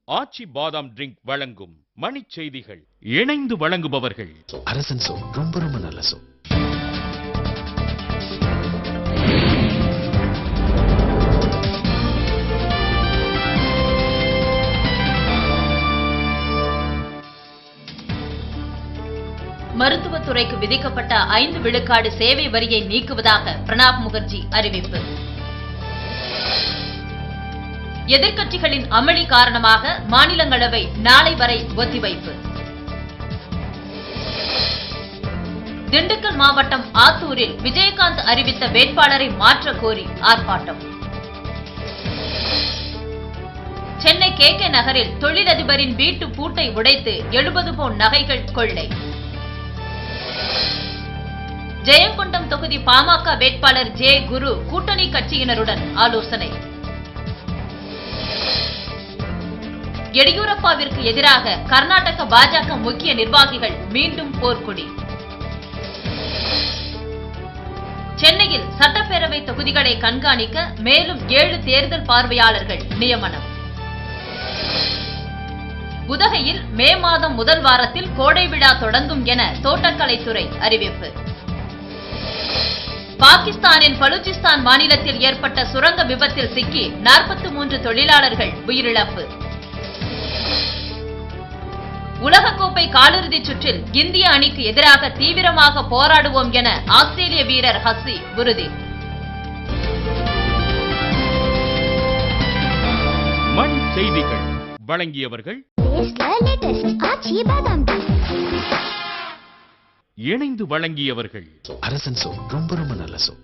ஆச்சி பாதாம் ட்ரிங்க் வழங்கும் மணிச் செய்திகள். இணைந்து வழங்குபவர்கள் அரசன் சோப். ரொம்ப ரொம்ப நல்ல சோப். மருத்துவத்துறைக்கு விதிக்கப்பட்ட 5 விழுக்காடு சேவை வரியை நீக்குவதாக பிரணாப் முகர்ஜி அறிவிப்பு. எதிர்க்கட்சிகளின் அமளி காரணமாக மாநிலங்களவை நாளை வரை ஒத்திவைப்பு. திண்டுக்கல் மாவட்டம் ஆத்தூரில் விஜயகாந்த் அறிவித்த வேட்பாளரை மாற்ற கோரி ஆர்ப்பாட்டம். சென்னை KK நகரில் தொழிலதிபரின் வீட்டு பூட்டை உடைத்து 70 பவுன் நகைகள் கொள்ளை. ஜெயங்கொண்டம் தொகுதி பாமக வேட்பாளர் ஜே. குரு கூட்டணி கட்சியினருடன் ஆலோசனை. எடியூரப்பாவிற்கு எதிராக கர்நாடக பாஜக முக்கிய நிர்வாகிகள் மீண்டும் போர்க்கொடி. சென்னையில் சட்டப்பேரவை தொகுதிகளை கண்காணிக்க மேலும் 7 தேர்தல் பார்வையாளர்கள் நியமனம். உதகையில் மே மாதம் முதல் வாரத்தில் கோடை விழா தொடங்கும் என தோட்டக்கலைத்துறை அறிவிப்பு. பாகிஸ்தானின் பலூச்சிஸ்தான் மாநிலத்தில் ஏற்பட்ட சுரங்க விபத்தில் சிக்கி 43 தொழிலாளர்கள் உயிரிழப்பு. உலகக்கோப்பை காலிறுதிச் சுற்றில் இந்திய அணிக்கு எதிராக தீவிரமாக போராடுவோம் என ஆஸ்திரேலிய வீரர் ஹஸ்ஸி உறுதி. மணி செய்திகள் வழங்கியவர்கள் இணைந்து வழங்கியவர்கள் அரசன் சோப். ரொம்ப ரொம்ப நல்ல சோப்.